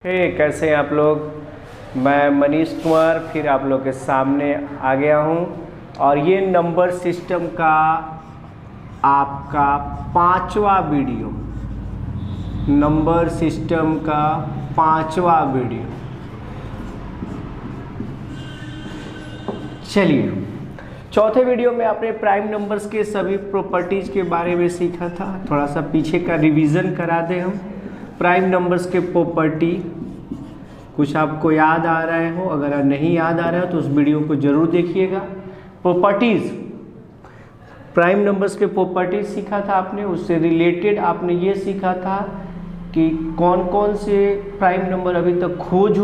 कैसे हैं आप लोग। मैं मनीष कुमार फिर आप लोग के सामने आ गया हूं और ये नंबर सिस्टम का आपका 5वां वीडियो, नंबर सिस्टम का 5वां वीडियो। चलिए, चौथे वीडियो में आपने प्राइम नंबर्स के सभी प्रॉपर्टीज़ के बारे में सीखा था। थोड़ा सा पीछे का रिवीजन करा दें हम। प्राइम नंबर्स के प्रॉपर्टी कुछ आपको याद आ रहे हो, अगर नहीं याद आ रहा है तो उस वीडियो को जरूर देखिएगा। प्रॉपर्टीज़, प्राइम नंबर्स के प्रॉपर्टीज सीखा था आपने। उससे रिलेटेड आपने ये सीखा था कि कौन कौन से प्राइम नंबर अभी तक खोज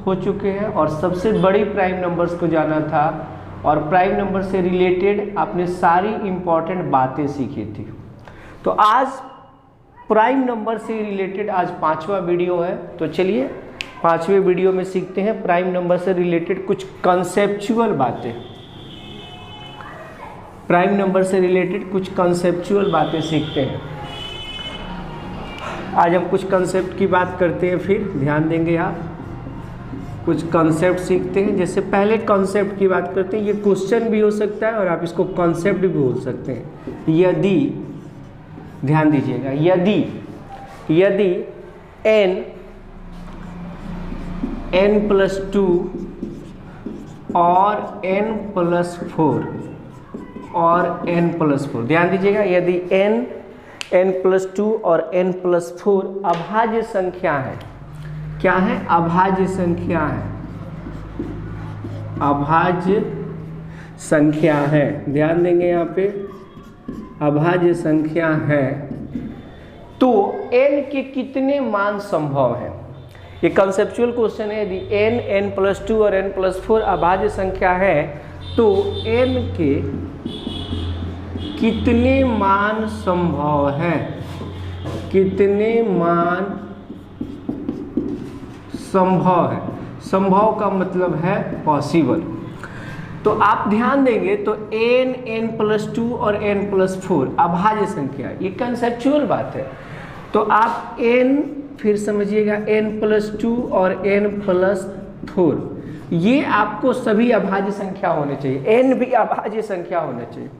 हो चुके हैं और सबसे बड़ी प्राइम नंबर्स को जाना था। और प्राइम नंबर से रिलेटेड आपने सारी इम्पॉर्टेंट बातें सीखी थी। तो आज प्राइम नंबर से रिलेटेड आज 5वां वीडियो है। तो चलिए 5वें वीडियो में सीखते हैं प्राइम नंबर से रिलेटेड कुछ कंसेप्चुअल बातें। प्राइम नंबर से रिलेटेड कुछ कंसेप्चुअल बातें सीखते हैं। आज हम कुछ कंसेप्ट की बात करते हैं, फिर ध्यान देंगे आप। कुछ कंसेप्ट सीखते हैं। जैसे पहले कंसेप्ट की बात करते हैं, ये क्वेश्चन भी हो सकता है और आप इसको कंसेप्ट भी बोल सकते हैं। यदि, ध्यान दीजिएगा, यदि n+2 और n+4 और n+4, ध्यान दीजिएगा, यदि n+2 और n+4 अभाज्य संख्या है। क्या है? अभाज्य संख्या है। अभाज्य संख्या है, ध्यान देंगे यहाँ पे, अभाज्य संख्या है तो n के कितने मान संभव हैं? ये कंसेप्चुअल क्वेश्चन है। यदि n+2 और n+4 अभाज्य संख्या है तो n के कितने मान संभव है? कितने मान संभव है? संभव का मतलब है पॉसिबल। तो आप ध्यान देंगे तो n+2 और n+4 अभाज्य संख्या, ये कंसेप्चुअल बात है। तो आप n, फिर समझिएगा, n+2 और n+4 ये आपको सभी अभाज्य संख्या होने चाहिए। n भी अभाज्य संख्या होना चाहिए।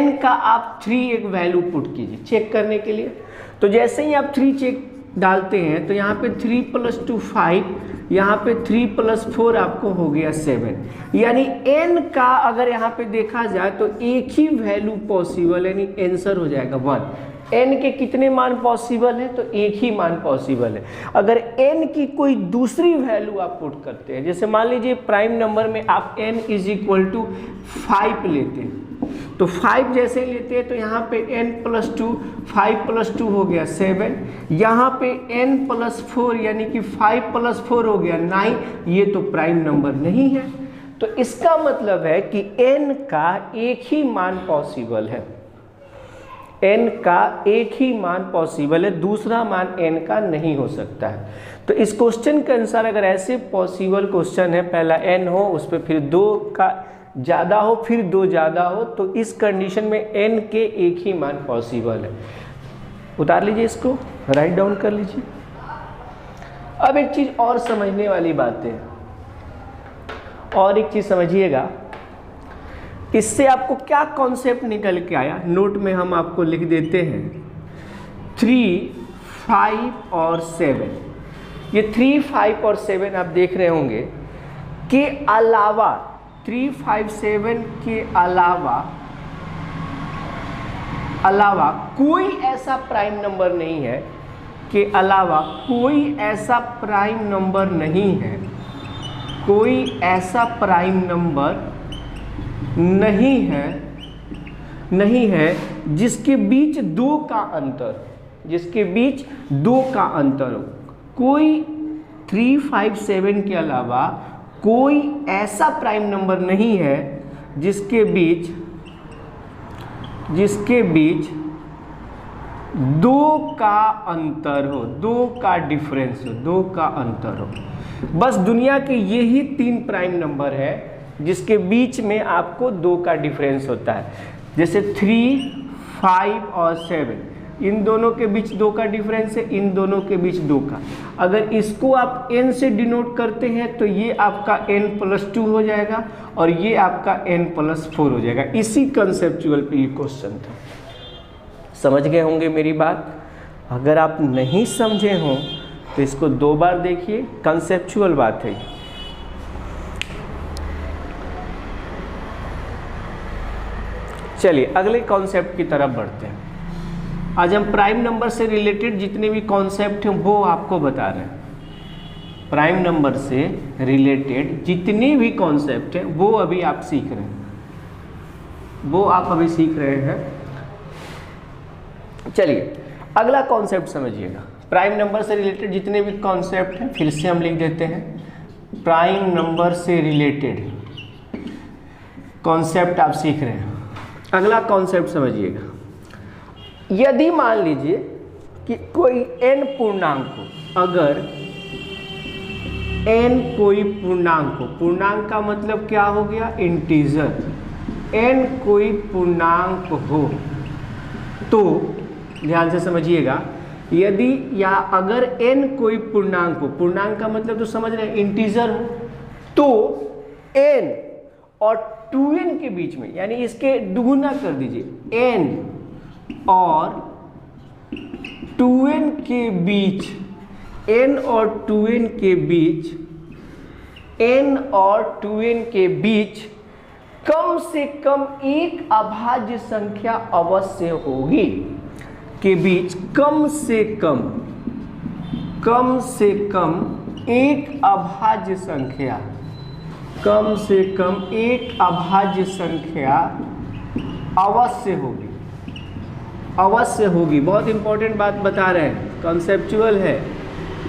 n का आप 3 एक वैल्यू पुट कीजिए चेक करने के लिए। तो जैसे ही आप 3 चेक डालते हैं तो यहाँ पे 3+2 5, यहाँ पे 3+4 आपको हो गया 7। यानी n का अगर यहाँ पे देखा जाए तो एक ही वैल्यू पॉसिबल, यानी आंसर हो जाएगा 1। n के कितने मान पॉसिबल है? तो एक ही मान पॉसिबल है। अगर n की कोई दूसरी वैल्यू आप पुट करते हैं, जैसे मान लीजिए प्राइम नंबर में आप n = 5 लेते हैं, तो 5 जैसे लेते हैं तो यहाँ पे n+2, 5+2 हो गया 7, यहाँ पे n+4 यानी कि 5+4 हो गया 9। ये तो प्राइम नंबर नहीं है। तो इसका मतलब है कि n का एक ही मान पॉसिबल है। n का एक ही मान पॉसिबल है, दूसरा मान n का नहीं हो सकता है। तो इस क्वेश्चन के अनुसार अगर ऐसे पॉसिबल क्वेश्चन है, पहला n हो, उस पर फिर 2 का ज़्यादा हो, फिर 2 ज़्यादा हो, तो इस कंडीशन में n के एक ही मान पॉसिबल है। उतार लीजिए, इसको राइट डाउन कर लीजिए। अब एक चीज़ और समझने वाली बात है, और एक चीज़ समझिएगा, इससे आपको क्या कॉन्सेप्ट निकल के आया, नोट में हम आपको लिख देते हैं। 3, 5 और 7, ये 3, 5 और 7 आप देख रहे होंगे के अलावा, 3, 5, 7 के अलावा कोई ऐसा प्राइम नंबर नहीं है, के अलावा कोई ऐसा प्राइम नंबर नहीं है, कोई ऐसा प्राइम नंबर नहीं है जिसके बीच 2 का अंतर, जिसके बीच 2 का अंतर हो। कोई 3, 5, 7 के अलावा कोई ऐसा प्राइम नंबर नहीं है जिसके बीच 2 का अंतर हो, 2 का डिफरेंस हो, 2 का अंतर हो। बस दुनिया के यही 3 प्राइम नंबर है जिसके बीच में आपको 2 का डिफरेंस होता है। जैसे 3, 5 और 7, इन दोनों के बीच 2 का डिफरेंस है, इन दोनों के बीच 2 का। अगर इसको आप n से डिनोट करते हैं तो ये आपका n+2 हो जाएगा और ये आपका n+4 हो जाएगा। इसी कंसेप्चुअल पे ये क्वेश्चन था। समझ गए होंगे मेरी बात। अगर आप नहीं समझे हों तो इसको 2 बार देखिए, कंसेप्चुअल बात है। चलिए अगले कॉन्सेप्ट की तरफ बढ़ते हैं। आज हम प्राइम नंबर से रिलेटेड जितने भी कॉन्सेप्ट हैं वो आपको बता रहे हैं। प्राइम नंबर से रिलेटेड जितने भी कॉन्सेप्ट हैं वो अभी आप सीख रहे हैं, वो आप अभी सीख रहे हैं। चलिए अगला कॉन्सेप्ट समझिएगा। प्राइम नंबर से रिलेटेड जितने भी कॉन्सेप्ट हैं फिर से हम लिख देते हैं। प्राइम नंबर से रिलेटेड कॉन्सेप्ट आप सीख रहे हैं। अगला कॉन्सेप्ट समझिएगा। यदि मान लीजिए कि कोई n पूर्णांक हो, अगर n कोई पूर्णांक हो, पूर्णांक का मतलब क्या हो गया, इंटीजर, n कोई पूर्णांक हो तो ध्यान से समझिएगा, यदि या अगर n कोई पूर्णांक हो, पूर्णांक का मतलब तो समझ रहे हैं इंटीजर हो, तो n और 2n के बीच में, यानी इसके दुगुना कर दीजिए, n और 2n के बीच, n और 2n के बीच, n और 2n के बीच कम से कम एक अभाज्य संख्या अवश्य होगी। के बीच कम से कम एक अभाज्य संख्या, कम से कम एक अभाज्य संख्या अवश्य होगी, अवश्य होगी। बहुत इंपॉर्टेंट बात बता रहे हैं, कॉन्सेप्चुअल है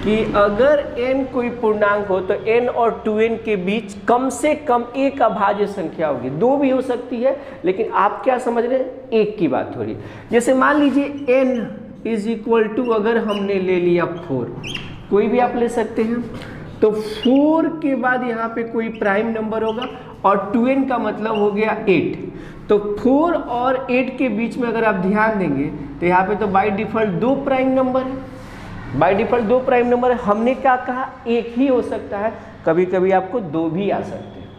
कि अगर n कोई पूर्णांक हो तो n और 2n के बीच कम से कम एक अभाज्य संख्या होगी। 2 भी हो सकती है, लेकिन आप क्या समझ रहे हैं, एक की बात हो रही है। जैसे मान लीजिए n = अगर हमने ले लिया 4, कोई भी आप ले सकते हैं, तो 4 के बाद यहाँ पे कोई प्राइम नंबर होगा और 2n का मतलब हो गया 8। तो 4 और 8 के बीच में अगर आप ध्यान देंगे तो यहाँ पे तो बाय डिफ़ॉल्ट 2 प्राइम नंबर है, बाय डिफ़ॉल्ट 2 प्राइम नंबर है। हमने क्या कहा, एक ही हो सकता है, कभी कभी आपको 2 भी आ सकते हैं।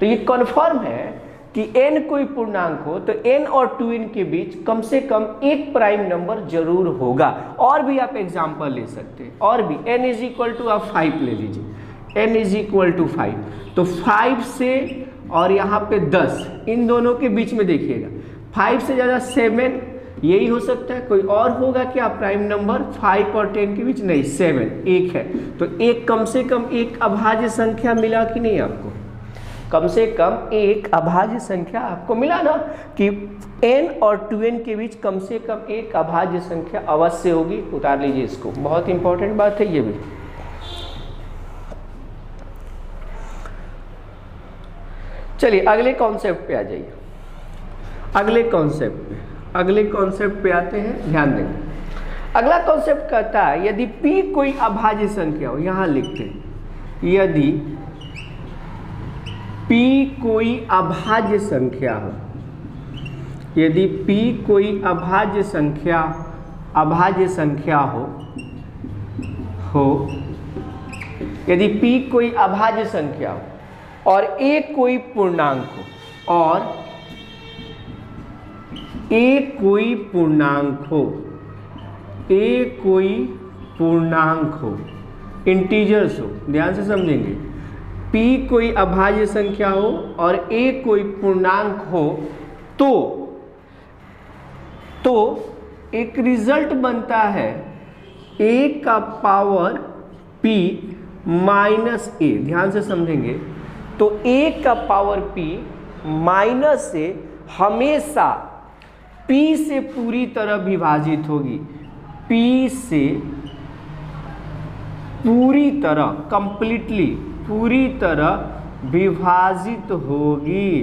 तो ये कन्फर्म है कि n कोई पूर्णांक हो तो n और 2n के बीच कम से कम एक प्राइम नंबर जरूर होगा। और भी आप एग्जांपल ले सकते हैं, और भी n आप 5 ले लीजिए, n 5, तो 5 से और यहाँ पे 10, इन दोनों के बीच में देखिएगा 5 से ज़्यादा 7, यही हो सकता है। कोई और होगा क्या प्राइम नंबर 5 और 10 के बीच, नहीं, 7 एक है। तो एक कम से कम एक अभाज्य संख्या मिला कि नहीं आपको, कम से कम एक अभाज्य संख्या आपको मिला ना, कि n और 2n के बीच कम से कम एक अभाज्य संख्या अवश्य होगी। उतार लीजिए इसको, बहुत इंपॉर्टेंट बात है ये भी। चलिए अगले कॉन्सेप्ट पे आ जाइए। अगले कॉन्सेप्ट पे आते हैं, ध्यान देंगे। अगला कॉन्सेप्ट कहता है यदि p कोई अभाज्य संख्या हो, यहां लिखते हैं, यदि p कोई अभाज्य संख्या हो, यदि p कोई अभाज्य संख्या हो, यदि p कोई अभाज्य संख्या हो और a कोई पूर्णांक हो, और a कोई पूर्णांक हो, इंटीजर्स हो, ध्यान से समझेंगे, p कोई अभाज्य संख्या हो और a कोई पूर्णांक हो, तो एक रिजल्ट बनता है a का पावर p माइनस a, ध्यान से समझेंगे। तो a का पावर p माइनस a हमेशा p से पूरी तरह विभाजित होगी, p से पूरी तरह, कंप्लीटली पूरी तरह विभाजित होगी,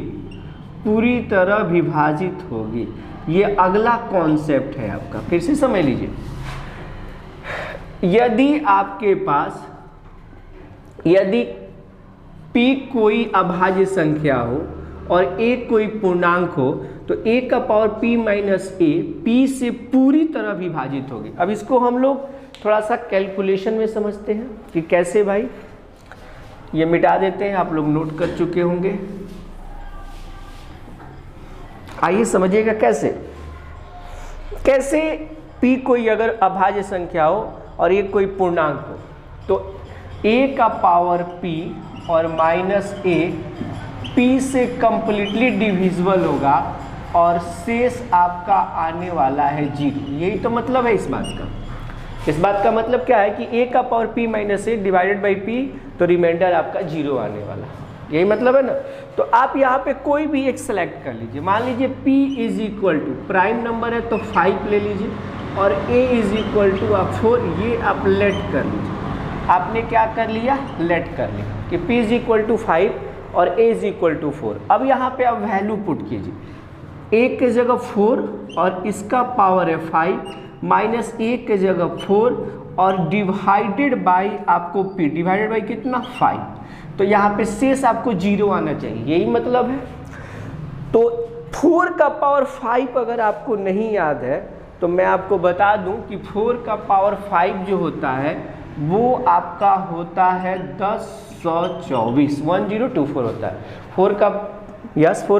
पूरी तरह विभाजित होगी। ये अगला कॉन्सेप्ट है आपका, फिर से समझ लीजिए। यदि आपके पास, यदि p कोई अभाज्य संख्या हो और a कोई पूर्णांक हो, तो a का power p minus a p से पूरी तरह विभाजित होगी। अब इसको हम लोग थोड़ा सा कैलकुलेशन में समझते हैं कि कैसे भाई, ये मिटा देते हैं, आप लोग नोट कर चुके होंगे। आइए समझिएगा कैसे। कैसे p कोई अगर अभाज्य संख्या हो और ये कोई पूर्णांक हो तो a का पावर p और माइनस a p से कंप्लीटली डिविजिबल होगा और शेष आपका आने वाला है 0। यही तो मतलब है इस बात का। इस बात का मतलब क्या है कि a का power p minus a divided by p, तो रिमाइंडर आपका 0 आने वाला है। यही मतलब है ना। तो आप यहाँ पे कोई भी एक सेलेक्ट कर लीजिए। मान लीजिए p is equal to prime number है तो 5 ले लीजिए और a इज इक्वल टू आप 4, ये आप लेट कर लीजिए। आपने क्या कर लिया, लेट कर लिया कि p इज इक्वल टू 5 और a इज इक्वल टू 4। अब यहाँ पे आप वैल्यू पुट कीजिए, a के जगह 4 और इसका पावर है 5 माइनस a के जगह 4 और डिवाइडेड बाई आपको p, डिवाइडेड बाई कितना 5, तो यहाँ पे शेष आपको 0 आना चाहिए। यही मतलब है। तो 4 का पावर 5 अगर आपको नहीं याद है तो मैं आपको बता दूं कि 4 का पावर 5 जो होता है वो आपका होता है 1024, 1024 होता है। 4 का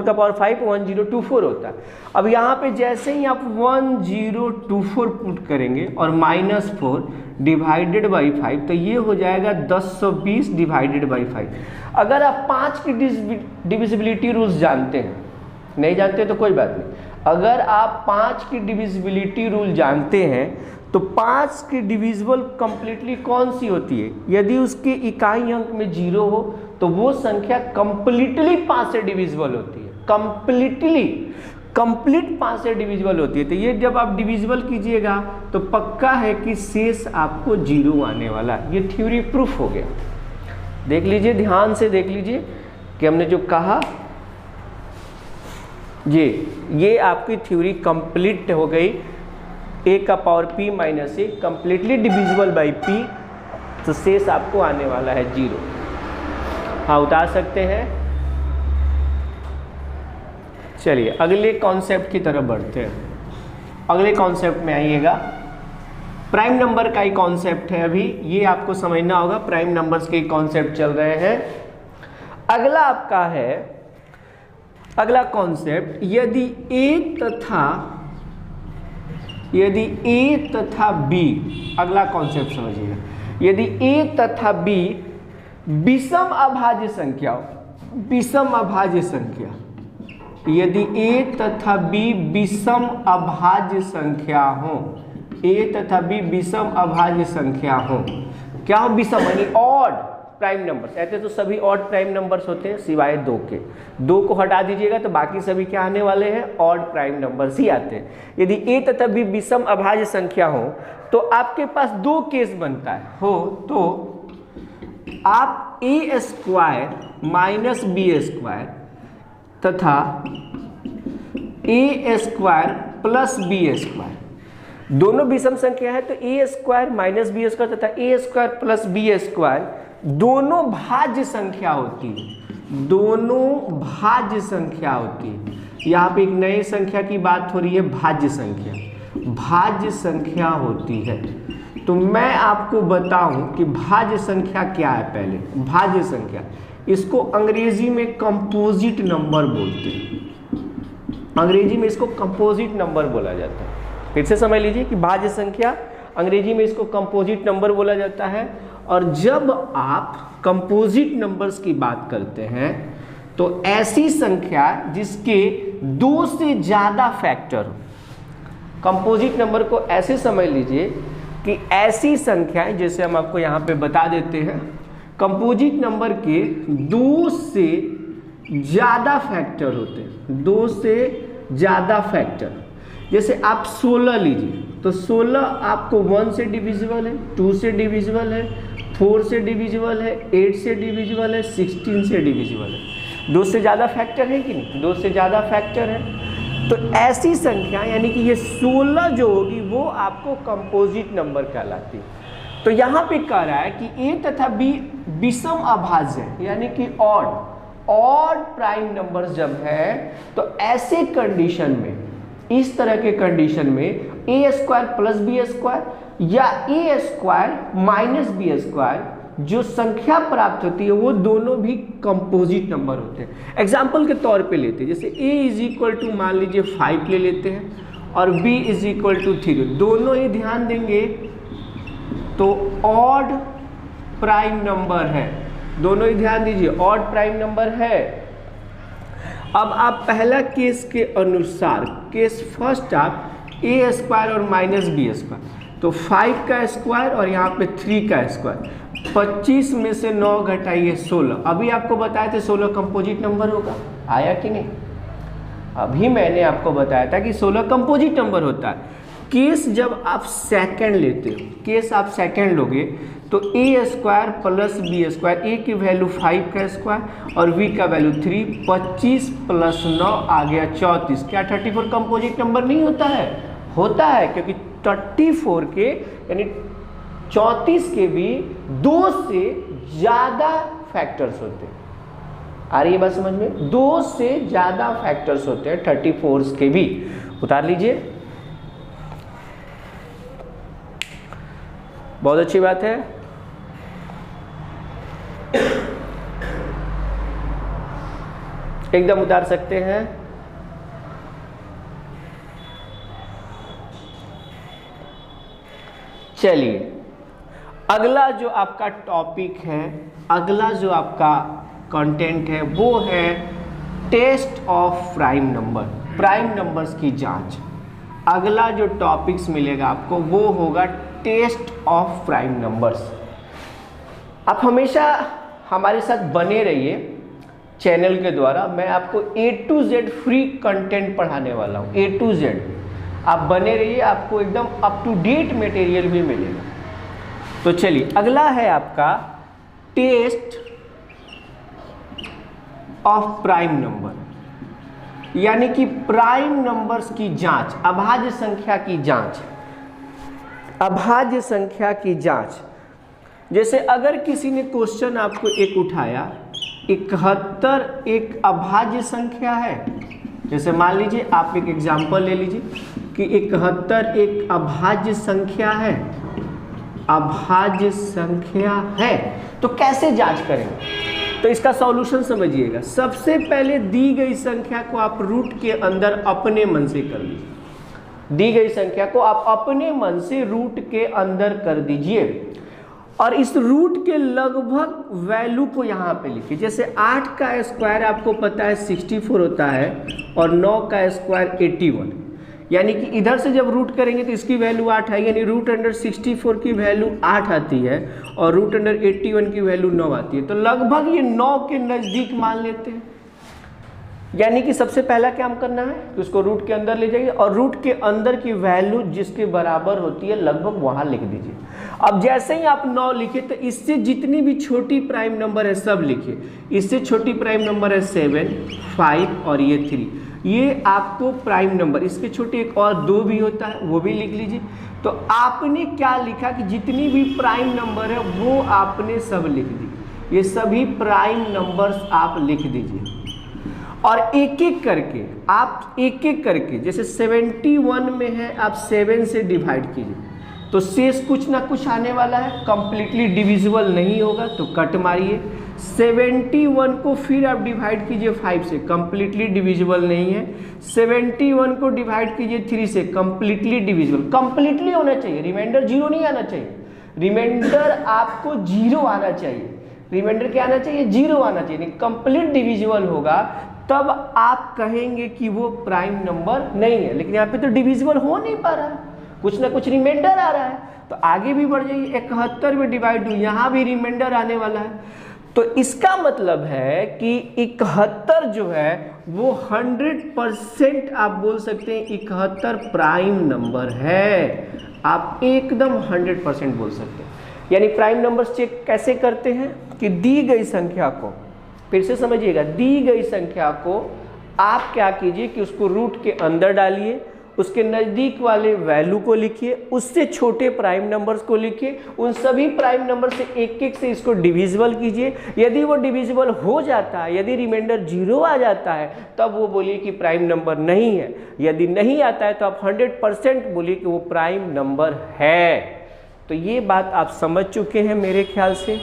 पावर 5 1024 होता है। अब यहाँ पे जैसे ही आप 1024 पुट करेंगे और माइनस 4 डिवाइडेड बाई 5, तो ये हो जाएगा 1020 डिवाइडेड बाई 5। अगर आप 5 की डिविजिबिलिटी रूल्स जानते हैं, नहीं जानते तो कोई बात नहीं। अगर आप 5 की डिविजिबिलिटी रूल जानते हैं तो 5 की डिविजिबल कंप्लीटली कौन सी होती है, यदि उसके इकाई अंक में 0 हो तो वो संख्या कंप्लीटली 5 से डिविजिबल होती है। कंप्लीट 5 से डिविजिबल होती है। तो ये जब आप डिविजिबल कीजिएगा तो पक्का है कि शेष आपको 0 आने वाला। ये थ्योरी प्रूफ हो गया। देख लीजिए, ध्यान से देख लीजिए कि हमने जो कहा ये आपकी थ्योरी कंप्लीट हो गई। a का power p minus a completely divisible by p, तो शेष आपको आने वाला है 0। हाँ, उतार सकते हैं। चलिए अगले कॉन्सेप्ट की तरफ बढ़ते हैं। अगले कॉन्सेप्ट में आइएगा। प्राइम नंबर का ही कॉन्सेप्ट है अभी, ये आपको समझना होगा। प्राइम नंबर्स के कॉन्सेप्ट चल रहे हैं। अगला आपका है, अगला कॉन्सेप्ट, यदि a तथा b, अगला कॉन्सेप्ट समझिएगा। यदि a तथा b विषम अभाज्य संख्या हो, विषम अभाज्य संख्या, यदि a तथा b विषम अभाज्य संख्या हो, a तथा b विषम अभाज्य संख्या हो, क्या हो विषम यानी ऑड प्राइम नंबर्स। ऐसे तो सभी ऑड प्राइम नंबर्स होते हैं सिवाय 2 के। 2 को हटा दीजिएगा तो बाकी सभी क्या आने वाले हैं, ऑड प्राइम नंबर्स ही आते हैं। यदि a तथा b विषम अभाज्य संख्या हो तो आपके पास 2 केस बनता है तो आप a square minus b square तथा a square plus b square, दोनों विषम संख्या है तो a square minus b square तथा a square plus b square दोनों भाज्य संख्या होती है। दोनों भाज्य संख्या होती है। यहाँ पे एक नई संख्या की बात हो रही है, भाज्य संख्या। भाज्य संख्या होती है। तो मैं आपको बताऊं कि भाज्य संख्या क्या है। पहले भाज्य संख्या, इसको अंग्रेजी में कंपोजिट नंबर बोलते हैं। अंग्रेजी में इसको कंपोजिट नंबर बोला जाता है। फिर से समझ लीजिए कि भाज्य संख्या अंग्रेजी में इसको कंपोजिट नंबर बोला जाता है। और जब आप कंपोजिट नंबर्स की बात करते हैं तो ऐसी संख्या जिसके 2 से ज़्यादा फैक्टर हो। कंपोजिट नंबर को ऐसे समझ लीजिए कि ऐसी संख्याएं, जैसे हम आपको यहाँ पे बता देते हैं, कंपोजिट नंबर के 2 से ज़्यादा फैक्टर होते हैं। 2 से ज़्यादा फैक्टर, जैसे आप 16 लीजिए तो 16 आपको 1 से डिविजिबल है, 2 से डिविजिबल है, 4 से डिविजिबल है, 8 से डिविजिबल है, 16 से डिविजिबल है। 2 से ज़्यादा फैक्टर है कि नहीं, 2 से ज़्यादा फैक्टर है। तो ऐसी संख्या यानी कि ये 16 जो होगी वो आपको कंपोजिट नंबर कहलाती है। तो यहाँ पे कह रहा है कि a तथा b विषम अभाज्य है, यानी कि ऑड। ऑड प्राइम नंबर्स जब है तो ऐसे कंडीशन में, इस तरह के कंडीशन में ए स्क्वायर प्लस बी स्क्वायर या ए स्क्वायर माइनस बी स्क्वायर जो संख्या प्राप्त होती है वो दोनों भी कंपोजिट नंबर होते हैं। एग्जाम्पल के तौर पे लेते हैं, जैसे a इज इक्वल टू मान लीजिए 5 ले लेते हैं और b इज इक्वल टू 3, दोनों ही ध्यान देंगे तो ऑड प्राइम नंबर है, दोनों ही ध्यान दीजिए ऑड प्राइम नंबर है। अब आप पहला केस के अनुसार, केस फर्स्ट आप ए स्क्वायर और माइनस बी स्क्वायर, तो 5 का स्क्वायर और यहाँ पे 3 का स्क्वायर, 25 में से 9 घटाइए 16। अभी आपको बताए थे 16 कंपोजिट नंबर होगा, आया कि नहीं? अभी मैंने आपको बताया था कि 16 कंपोजिट नंबर होता है। केस जब आप सेकंड लेते हो, केस आप सेकंड लोगे तो ए स्क्वायर प्लस बी स्क्वायर, ए की वैल्यू 5 का स्क्वायर और बी का वैल्यू 3, 25 प्लस 9 आ गया 34। क्या 34 कंपोजिट नंबर नहीं होता है? होता है, क्योंकि 34 के यानी 34 के भी 2 से ज़्यादा फैक्टर्स होते हैं। आ रही है बात समझ में? 2 से ज़्यादा फैक्टर्स होते हैं 34 के भी। उतार लीजिए, बहुत अच्छी बात है। एकदम उतार सकते हैं। चलिए, अगला जो आपका टॉपिक है, अगला जो आपका कंटेंट है वो है test of prime number, prime numbers की जांच। अगला जो टॉपिक्स मिलेगा आपको वो होगा टेस्ट ऑफ प्राइम नंबर्स। आप हमेशा हमारे साथ बने रहिए चैनल के द्वारा, मैं आपको A to Z free content पढ़ाने वाला हूँ। A to Z आप बने रहिए, आपको एकदम अप टू डेट मटेरियल भी मिलेगा। तो चलिए, अगला है आपका टेस्ट ऑफ प्राइम नंबर, यानी कि प्राइम नंबर्स की जांच, अभाज्य संख्या की जांच। अभाज्य संख्या की जांच, जैसे अगर किसी ने क्वेश्चन आपको एक उठाया, 71 एक अभाज्य संख्या है, जैसे मान लीजिए आप एक एग्जाम्पल ले लीजिए कि 71 एक अभाज्य संख्या है, अभाज्य संख्या है, तो कैसे जांच करेंगे? तो इसका सॉल्यूशन समझिएगा। सबसे पहले दी गई संख्या को आप रूट के अंदर अपने मन से कर लीजिए, दी गई संख्या को आप अपने मन से रूट के अंदर कर दीजिए और इस रूट के लगभग वैल्यू को यहाँ पे लिखिए। जैसे 8 का स्क्वायर आपको पता है 64 होता है और 9 का स्क्वायर 81, यानी कि इधर से जब रूट करेंगे तो इसकी वैल्यू 8 है, यानी रूट अंडर 64 की वैल्यू 8 आती है और रूट अंडर 81 की वैल्यू 9 आती है। तो लगभग ये 9 के नज़दीक मान लेते हैं। यानी कि सबसे पहला काम करना है कि उसको रूट के अंदर ले जाइए और रूट के अंदर की वैल्यू जिसके बराबर होती है लगभग वहाँ लिख दीजिए। अब जैसे ही आप 9 लिखे तो इससे जितनी भी छोटी प्राइम नंबर है सब लिखिए। इससे छोटी प्राइम नंबर है 7, 5 और ये 3, ये आपको प्राइम नंबर। इसके छोटे एक और 2 भी होता है, वो भी लिख लीजिए। तो आपने क्या लिखा कि जितनी भी प्राइम नंबर है वो आपने सब लिख दी। ये सभी प्राइम नंबर्स आप लिख दीजिए और एक एक करके आप जैसे 71 में है आप 7 से डिवाइड कीजिए तो शेष कुछ ना कुछ आने वाला है, कंप्लीटली डिविजिबल नहीं होगा तो कट मारिए। 71 को फिर आप डिवाइड कीजिए 5 से, कंप्लीटली डिविजिबल नहीं है। 71 को डिवाइड कीजिए 3 से, कंप्लीटली डिविजिबल, कंप्लीटली होना चाहिए, रिमाइंडर 0 नहीं आना चाहिए, रिमाइंडर आपको 0 आना चाहिए। रिमाइंडर क्या आना चाहिए? 0 आना चाहिए। कंप्लीट डिविजिबल होगा तब आप कहेंगे कि वो प्राइम नंबर नहीं है, लेकिन यहाँ पे तो डिविजिबल हो नहीं पा रहा है, कुछ ना कुछ रिमाइंडर आ रहा है। तो आगे भी बढ़ जाइए, 71 में डिवाइड हुई, यहाँ भी रिमाइंडर आने वाला है। तो इसका मतलब है कि 71 जो है वो 100% आप बोल सकते हैं 71 प्राइम नंबर है। आप एकदम 100% बोल सकते हैं। यानी प्राइम नंबर्स चेक कैसे करते हैं कि दी गई संख्या को, फिर से समझिएगा, दी गई संख्या को आप क्या कीजिए कि उसको रूट के अंदर डालिए उसके नज़दीक वाले वैल्यू को लिखिए, उससे छोटे प्राइम नंबर्स को लिखिए, उन सभी प्राइम नंबर से एक एक से इसको डिविजिबल कीजिए। यदि वो डिविजिबल हो जाता है, यदि रिमाइंडर 0 आ जाता है, तब वो बोलिए कि प्राइम नंबर नहीं है। यदि नहीं आता है तो आप 100% बोलिए कि वो प्राइम नंबर है। तो ये बात आप समझ चुके हैं मेरे ख्याल से।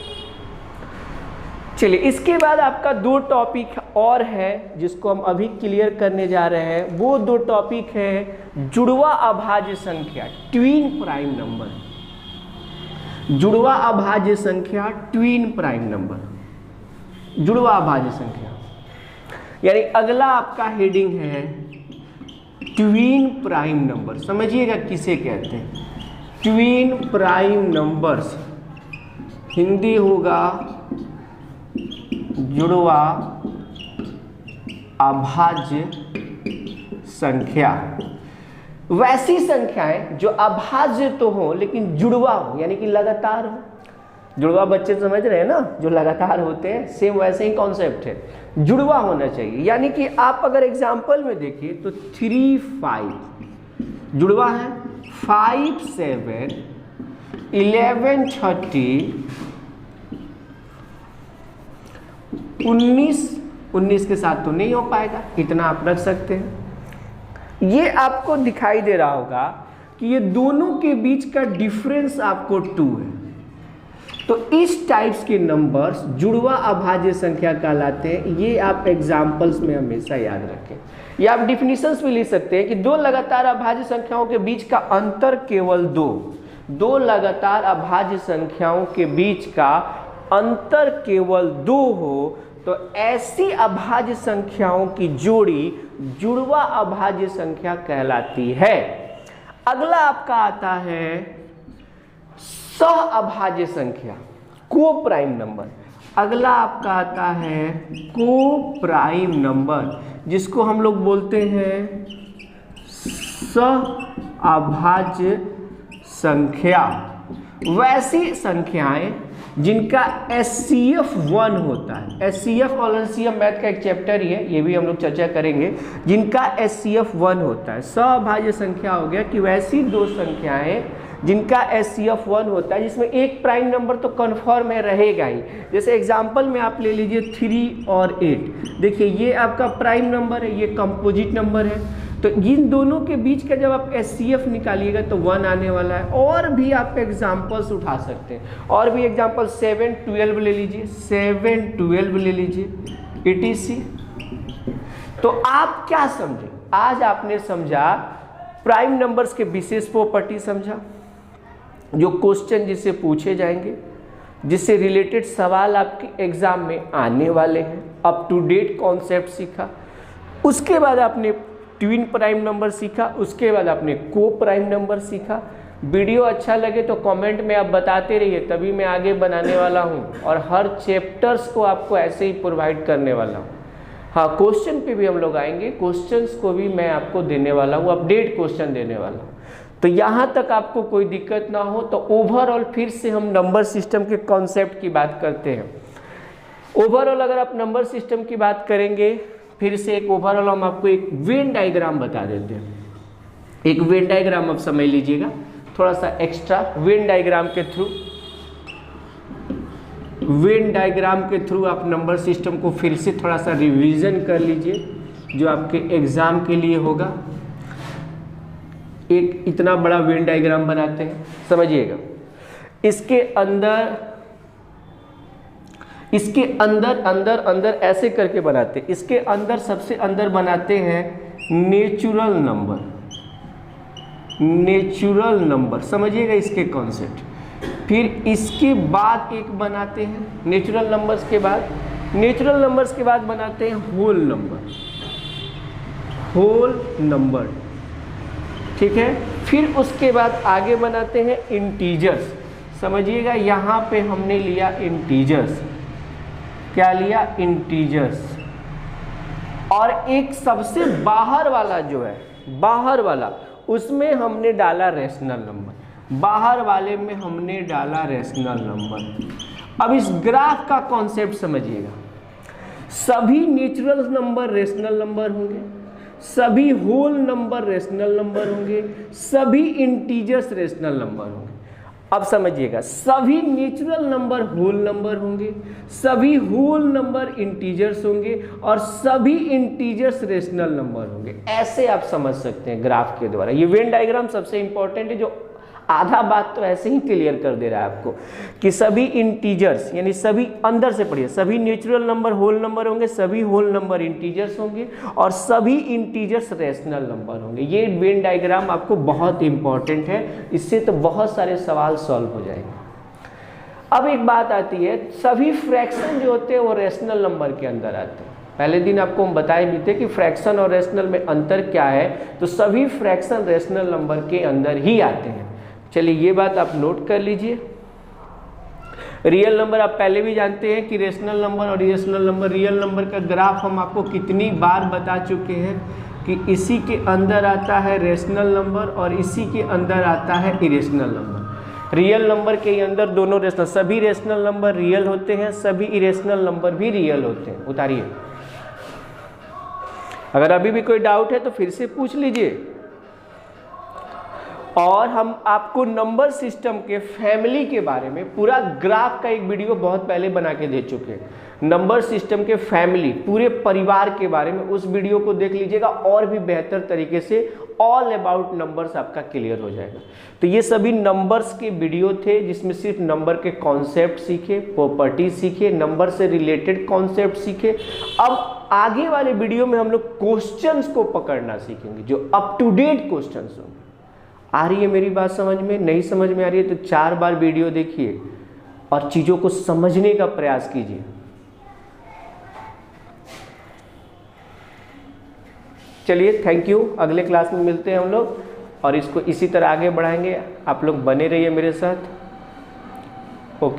चलिए, इसके बाद आपका 2 टॉपिक और है जिसको हम अभी क्लियर करने जा रहे हैं। वो 2 टॉपिक है जुड़वा अभाज्य संख्या, ट्विन प्राइम नंबर। जुड़वा अभाज्य संख्या, ट्विन प्राइम नंबर, जुड़वा अभाज्य संख्या, यानी अगला आपका हेडिंग है ट्विन प्राइम नंबर। समझिएगा किसे कहते हैं, ट्विन प्राइम नंबर्स। हिंदी होगा जुड़वा अभाज्य संख्या। वैसी संख्याएं जो अभाज्य तो हो लेकिन जुड़वा हो, यानी कि लगातार हो। जुड़वा बच्चे समझ रहे हैं ना, जो लगातार होते हैं, सेम वैसे ही कॉन्सेप्ट है, जुड़वा होना चाहिए। यानी कि आप अगर एग्जाम्पल में देखिए तो 3, 5 जुड़वा है, 5, 7, 11, 30, 19 के साथ तो नहीं हो पाएगा, इतना आप रख सकते हैं। ये आपको दिखाई दे रहा होगा कि ये दोनों के बीच का डिफरेंस आपको 2 है। तो इस टाइप्स के नंबर्स जुड़वा अभाज्य संख्या कहलाते हैं। ये आप एग्जाम्पल्स में हमेशा याद रखें। या आप डिफिनीशंस भी लिख सकते हैं कि 2 लगातार अभाज्य संख्याओं के बीच का अंतर केवल 2 लगातार अभाज्य संख्याओं के बीच का अंतर केवल 2 हो तो ऐसी अभाज्य संख्याओं की जोड़ी जुड़वा अभाज्य संख्या कहलाती है। अगला आपका आता है सह अभाज्य संख्या, को प्राइम नंबर। अगला आपका आता है को प्राइम नंबर, जिसको हम लोग बोलते हैं सह अभाज्य संख्या। वैसी संख्याएं जिनका SCF 1 होता है। SCF और LCM मैथ का एक चैप्टर ही है, ये भी हम लोग चर्चा करेंगे। जिनका SCF 1 होता है, सह संख्या हो गया कि वैसी 2 संख्याएं जिनका SCF 1 होता है, जिसमें एक प्राइम नंबर तो कन्फर्म है, रहेगा ही। जैसे एग्जाम्पल में आप ले लीजिए 3 और 8। देखिए ये आपका प्राइम नंबर है, ये कंपोजिट नंबर है। तो इन दोनों के बीच का जब आप SCF निकालिएगा तो 1 आने वाला है। और भी आप एग्जाम्पल्स उठा सकते हैं, और भी एग्जाम्पल 7, 12 ले लीजिए, 7, 12 ले लीजिए, etc। तो आप क्या समझे, आज आपने समझा प्राइम नंबर्स के विशेष प्रॉपर्टी समझा, जो क्वेश्चन जिससे पूछे जाएंगे, जिससे रिलेटेड सवाल आपके एग्जाम में आने वाले हैं, अप टू डेट कॉन्सेप्ट सीखा। उसके बाद आपने ट्विन प्राइम नंबर सीखा, उसके बाद आपने को प्राइम नंबर सीखा। वीडियो अच्छा लगे तो कमेंट में आप बताते रहिए, तभी मैं आगे बनाने वाला हूँ और हर चैप्टर्स को आपको ऐसे ही प्रोवाइड करने वाला हूँ। हाँ, क्वेश्चन पे भी हम लोग आएंगे, क्वेश्चंस को भी मैं आपको देने वाला हूँ, अपडेट क्वेश्चन देने वाला हूँ। तो यहाँ तक आपको कोई दिक्कत ना हो। तो ओवरऑल फिर से हम नंबर सिस्टम के कॉन्सेप्ट की बात करते हैं। ओवरऑल अगर आप नंबर सिस्टम की बात करेंगे, फिर से एक ओवरऑल हम आपको एक वेन डायग्राम बता देते हैं। एक वेन डायग्राम आप समझ लीजिएगा, थोड़ा सा एक्स्ट्रा वेन डायग्राम के थ्रू, वेन डायग्राम के थ्रू आप नंबर सिस्टम को फिर से थोड़ा सा रिवीजन कर लीजिए, जो आपके एग्जाम के लिए होगा। एक इतना बड़ा वेन डायग्राम बनाते हैं, समझिएगा। इसके अंदर ऐसे करके बनाते हैं। इसके अंदर सबसे अंदर बनाते हैं नेचुरल नंबर, समझिएगा इसके कॉन्सेप्ट। फिर इसके बाद एक बनाते हैं नेचुरल नंबर्स के बाद बनाते हैं होल नंबर, ठीक है। फिर उसके बाद आगे बनाते हैं इंटीजर्स, समझिएगा। यहाँ पे हमने लिया इंटीजर्स, क्या लिया, इंटीजर्स। और एक सबसे बाहर वाला जो है, बाहर वाला, उसमें हमने डाला रेशनल नंबर। बाहर वाले में हमने डाला रेशनल नंबर। अब इस ग्राफ का कॉन्सेप्ट समझिएगा। सभी नेचुरल नंबर रेशनल नंबर होंगे, सभी होल नंबर रेशनल नंबर होंगे, सभी इंटीजर्स रेशनल नंबर होंगे। अब समझिएगा, सभी नेचुरल नंबर होल नंबर होंगे, सभी होल नंबर इंटीजर्स होंगे और सभी इंटीजर्स रेशनल नंबर होंगे। ऐसे आप समझ सकते हैं ग्राफ के द्वारा। ये वेन डायग्राम सबसे इंपॉर्टेंट है, जो आधा बात तो ऐसे ही क्लियर कर दे रहा है आपको कि सभी इंटीजर्स यानी सभी, अंदर से पढ़िए, सभी नेचुरल नंबर होल नंबर होंगे, सभी होल नंबर इंटीजर्स होंगे और सभी इंटीजर्स रेशनल नंबर होंगे। ये वेन डायग्राम आपको बहुत इंपॉर्टेंट है, इससे तो बहुत सारे सवाल सॉल्व हो जाएंगे। अब एक बात आती है, सभी फ्रैक्शन जो होते हैं वो रेशनल नंबर के अंदर आते हैं। पहले दिन आपको हम बताए भी थे कि फ्रैक्शन और रेशनल में अंतर क्या है, तो सभी फ्रैक्शन रेशनल नंबर के अंदर ही आते हैं। चलिए ये बात आप नोट कर लीजिए। रियल नंबर आप पहले भी जानते हैं कि रेशनल नंबर और इरेशनल नंबर, रियल नंबर का ग्राफ हम आपको कितनी बार बता चुके हैं कि इसी के अंदर आता है रेशनल नंबर और इसी के अंदर आता है इरेशनल नंबर। रियल नंबर के अंदर दोनों रेशनल, सभी रेशनल नंबर रियल होते हैं, सभी इरेशनल नंबर भी रियल होते हैं। उतारिए, अगर अभी भी कोई डाउट है तो फिर से पूछ लीजिए। और हम आपको नंबर सिस्टम के फैमिली के बारे में पूरा ग्राफ का एक वीडियो बहुत पहले बना के दे चुके हैं। नंबर सिस्टम के फैमिली, पूरे परिवार के बारे में उस वीडियो को देख लीजिएगा, और भी बेहतर तरीके से ऑल अबाउट नंबर्स आपका क्लियर हो जाएगा। तो ये सभी नंबर्स के वीडियो थे जिसमें सिर्फ नंबर के कॉन्सेप्ट सीखे, प्रॉपर्टी सीखे, नंबर से रिलेटेड कॉन्सेप्ट सीखे। अब आगे वाले वीडियो में हम लोग क्वेश्चंस को पकड़ना सीखेंगे, जो अप टू डेट क्वेश्चंस होंगे। आ रही है मेरी बात समझ में? नहीं समझ में आ रही है तो 4 बार वीडियो देखिए और चीज़ों को समझने का प्रयास कीजिए। चलिए, थैंक यू। अगले क्लास में मिलते हैं हम लोग और इसको इसी तरह आगे बढ़ाएंगे। आप लोग बने रहिए मेरे साथ।